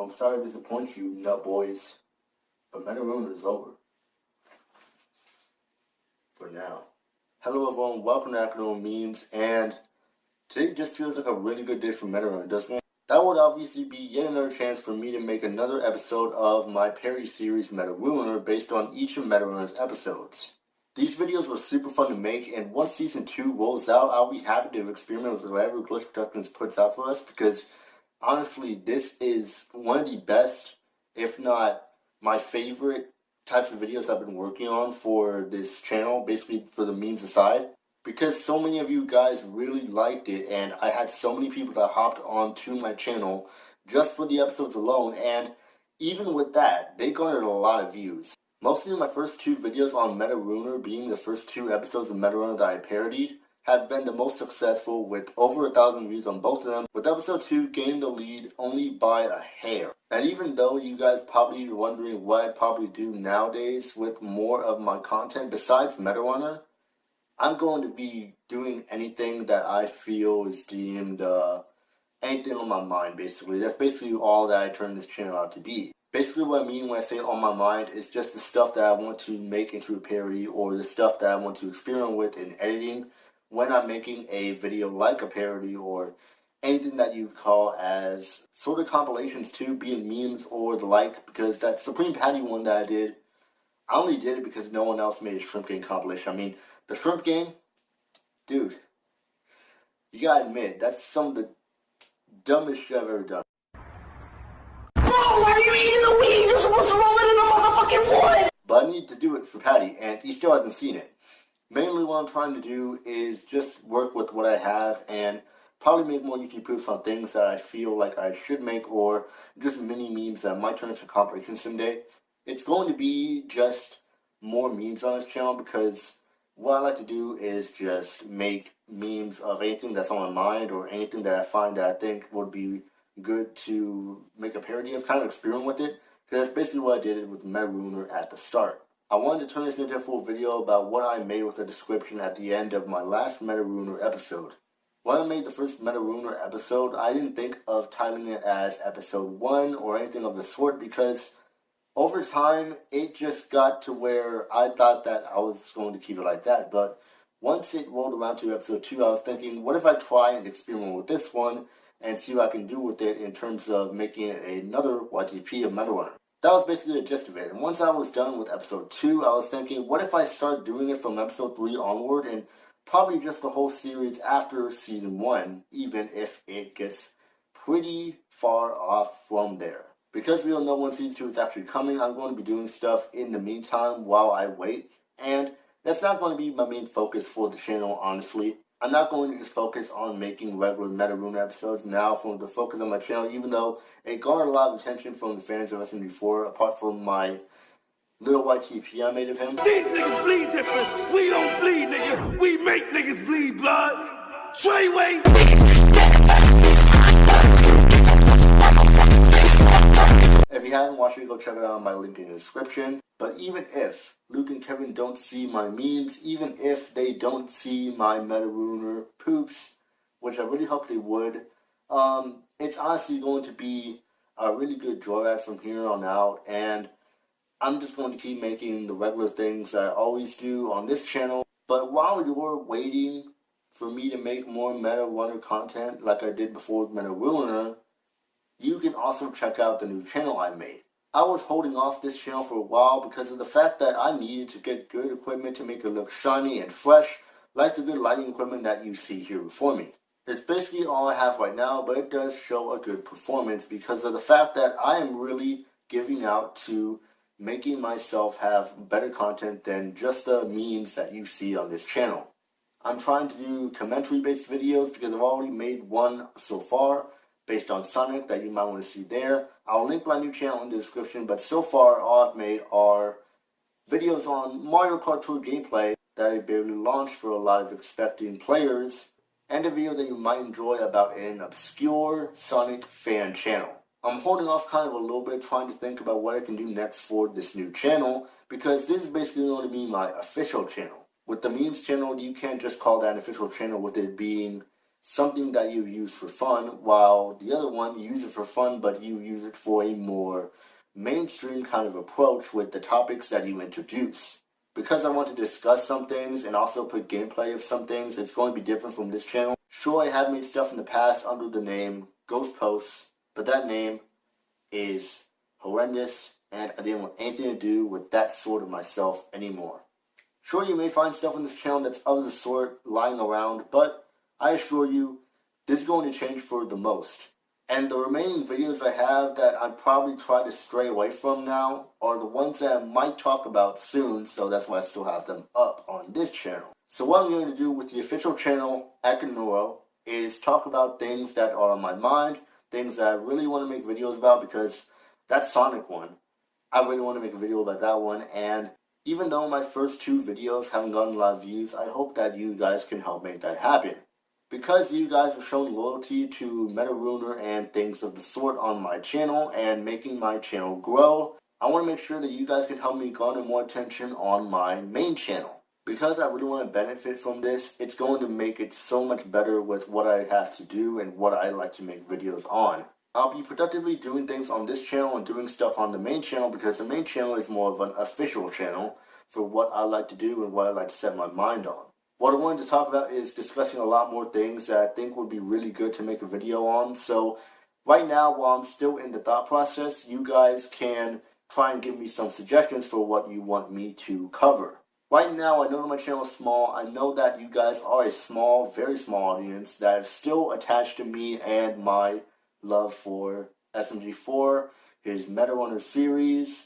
I'm sorry to disappoint you, nut boys, but Meta Ruiner is over. For now. Hello everyone, welcome to Academic Memes, and today just feels like a really good day for Meta Ruiner, doesn't it? That would obviously be yet another chance for me to make another episode of my parody series Meta Ruiner based on each of Meta Ruiner's episodes. These videos were super fun to make, and once Season 2 rolls out, I'll be happy to experiment with whatever Glitch Productions puts out for us, because honestly, this is one of the best, if not my favorite, types of videos I've been working on for this channel, basically for the memes aside, because so many of you guys really liked it, and I had so many people that hopped onto my channel just for the episodes alone, and even with that, they garnered a lot of views. Mostly my first two videos on Meta Ruiner, being the first two episodes of Meta Ruiner that I parodied, have been the most successful with over 1,000 views on both of them, with episode 2 gaining the lead only by a hair. And even though you guys probably are wondering what I'd probably do nowadays with more of my content besides Meta Ruiner, I'm going to be doing anything that I feel is deemed anything on my mind, basically. That's basically all that I turn this channel out to be. Basically what I mean when I say on my mind is just the stuff that I want to make into a parody, or the stuff that I want to experiment with in editing when I'm making a video like a parody, or anything that you call as sort of compilations too, be it memes or the like, because that Supreme Patty one that I did, I only did it because no one else made a Shrimp Game compilation. I mean, the Shrimp Game, dude, you gotta admit, that's some of the dumbest shit I've ever done. Why are you eating the weed? You're supposed to roll it in the motherfucking wood! But I need to do it for Patty, and he still hasn't seen it. Mainly what I'm trying to do is just work with what I have, and probably make more YouTube poofs on things that I feel like I should make, or just mini memes that might turn into compilations someday. It's going to be just more memes on this channel, because what I like to do is just make memes of anything that's on my mind, or anything that I find that I think would be good to make a parody of, kind of experiment with it, because that's basically what I did with Meta Ruiner at the start. I wanted to turn this into a full video about what I made with a description at the end of my last Meta Ruiner episode. When I made the first Meta Ruiner episode, I didn't think of titling it as episode 1 or anything of the sort, because over time, it just got to where I thought that I was going to keep it like that. But once it rolled around to episode 2, I was thinking, what if I try and experiment with this one and see what I can do with it in terms of making it another YTP of Meta Ruiner. That was basically the gist of it. And once I was done with episode 2, I was thinking, what if I start doing it from episode 3 onward, and probably just the whole series after season 1, even if it gets pretty far off from there. Because we don't know when season 2 is actually coming, I'm going to be doing stuff in the meantime while I wait, and that's not going to be my main focus for the channel, honestly. I'm not going to just focus on making regular Meta Ruiner episodes now from the focus on my channel, even though it garnered a lot of attention from the fans of SMG4, apart from my little YTP I made of him. These niggas bleed different. We don't bleed, nigga. We make niggas bleed blood. Treyway. If you haven't watched it, go check it out on my link in the description. But even if Luke and Kevin don't see my memes, even if they don't see my Meta Ruiner poops, which I really hope they would, it's honestly going to be a really good joyride from here on out, and I'm just going to keep making the regular things that I always do on this channel. But while you're waiting for me to make more Meta Ruiner content like I did before with Meta Ruiner, you can also check out the new channel I made. I was holding off this channel for a while because of the fact that I needed to get good equipment to make it look shiny and fresh, like the good lighting equipment that you see here before me. It's basically all I have right now, but it does show a good performance because of the fact that I am really giving out to making myself have better content than just the memes that you see on this channel. I'm trying to do commentary-based videos because I've already made one so far, based on Sonic, that you might want to see there. I'll link my new channel in the description, but so far all I've made are videos on Mario Kart Tour gameplay that I barely launched for a lot of expecting players, and a video that you might enjoy about an obscure Sonic fan channel. I'm holding off kind of a little bit, trying to think about what I can do next for this new channel, because this is basically going to be my official channel. With the memes channel, you can't just call that an official channel with it being something that you use for fun, while the other one, you use it for fun, but you use it for a more mainstream kind of approach with the topics that you introduce. Because I want to discuss some things and also put gameplay of some things, it's going to be different from this channel. Sure, I have made stuff in the past under the name Ghost Posts, but that name is horrendous, and I didn't want anything to do with that sort of myself anymore. Sure, you may find stuff on this channel that's of the sort lying around, but I assure you, this is going to change for the most. And the remaining videos I have that I'm probably trying to stray away from now are the ones that I might talk about soon, so that's why I still have them up on this channel. So what I'm going to do with the official channel, Ekanoro, is talk about things that are on my mind, things that I really want to make videos about, because that Sonic one, I really want to make a video about that one, and even though my first 2 videos haven't gotten a lot of views, I hope that you guys can help make that happen. Because you guys have shown loyalty to MetaRuner and things of the sort on my channel and making my channel grow, I want to make sure that you guys can help me garner more attention on my main channel. Because I really want to benefit from this, it's going to make it so much better with what I have to do and what I like to make videos on. I'll be productively doing things on this channel and doing stuff on the main channel because the main channel is more of an official channel for what I like to do and what I like to set my mind on. What I wanted to talk about is discussing a lot more things that I think would be really good to make a video on. So right now, while I'm still in the thought process, you guys can try and give me some suggestions for what you want me to cover. Right now, I know that my channel is small. I know that you guys are a small, very small audience that is still attached to me and my love for SMG4, his MetaRunner series,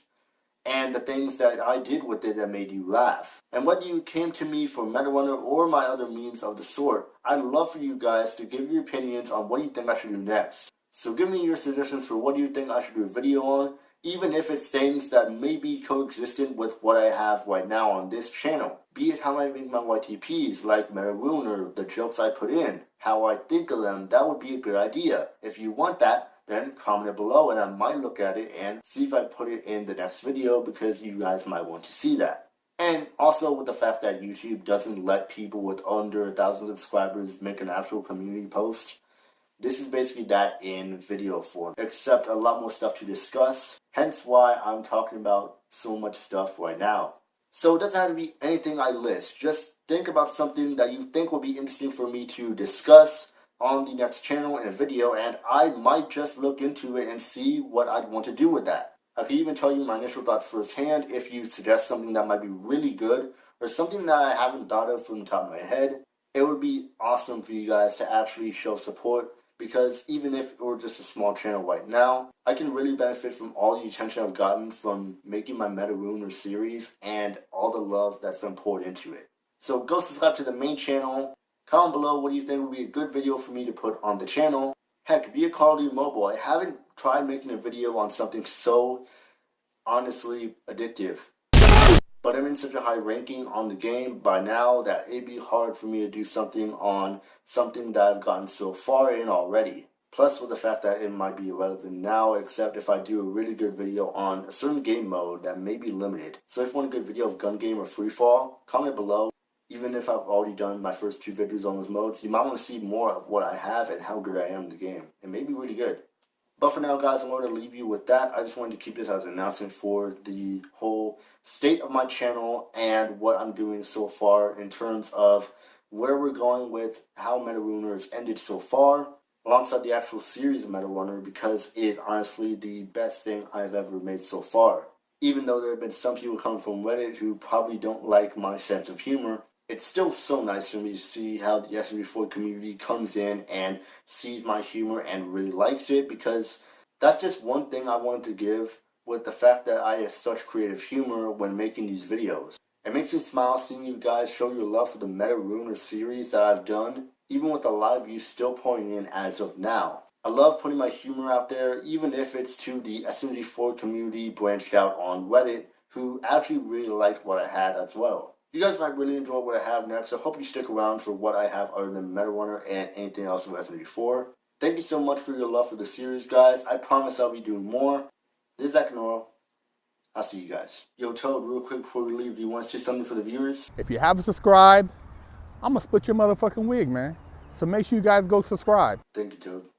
and the things that I did with it that made you laugh. And whether you came to me for MetaRunner or my other memes of the sort, I'd love for you guys to give your opinions on what you think I should do next. So give me your suggestions for what you think I should do a video on, even if it's things that may be coexistent with what I have right now on this channel. Be it how I make my YTPs, like MetaRuner, the jokes I put in, how I think of them, that would be a good idea. If you want that, then comment it below and I might look at it and see if I put it in the next video because you guys might want to see that. And also with the fact that YouTube doesn't let people with under 1,000 subscribers make an actual community post, this is basically that in video form, except a lot more stuff to discuss, hence why I'm talking about so much stuff right now. So it doesn't have to be anything I list, just think about something that you think would be interesting for me to discuss on the next channel in a video, and I might just look into it and see what I'd want to do with that. I can even tell you my initial thoughts firsthand if you suggest something that might be really good or something that I haven't thought of from the top of my head. It would be awesome for you guys to actually show support, because even if it were just a small channel right now, I can really benefit from all the attention I've gotten from making my MetaRuner series and all the love that's been poured into it. So go subscribe to the main channel. Comment below what you think would be a good video for me to put on the channel. Heck, be a Call of Duty Mobile. I haven't tried making a video on something so honestly addictive. But I'm in such a high ranking on the game by now that it'd be hard for me to do something on something that I've gotten so far in already. Plus with the fact that it might be irrelevant now, except if I do a really good video on a certain game mode that may be limited. So if you want a good video of gun game or free fall, comment below. Even if I've already done my first 2 videos on those modes, you might want to see more of what I have and how good I am in the game. It may be really good. But for now, guys, I'm going to leave you with that. I just wanted to keep this as an announcement for the whole state of my channel and what I'm doing so far in terms of where we're going with how MetaRuner has ended so far, alongside the actual series of MetaRunner, because it is honestly the best thing I've ever made so far. Even though there have been some people coming from Reddit who probably don't like my sense of humor, it's still so nice for me to see how the SMG4 community comes in and sees my humor and really likes it, because that's just one thing I wanted to give with the fact that I have such creative humor when making these videos. It makes me smile seeing you guys show your love for the MetaRuner series that I've done, even with a lot of you still pouring in as of now. I love putting my humor out there, even if it's to the SMG4 community branched out on Reddit, who actually really liked what I had as well. You guys might really enjoy what I have next. I hope you stick around for what I have other than MetaRunner and anything else with SMG4. Thank you so much for your love for the series, guys. I promise I'll be doing more. This is Ekanoro. I'll see you guys. Yo, Toad, real quick before we leave, do you want to say something for the viewers? If you haven't subscribed, I'm gonna split your motherfucking wig, man. So make sure you guys go subscribe. Thank you, Toad.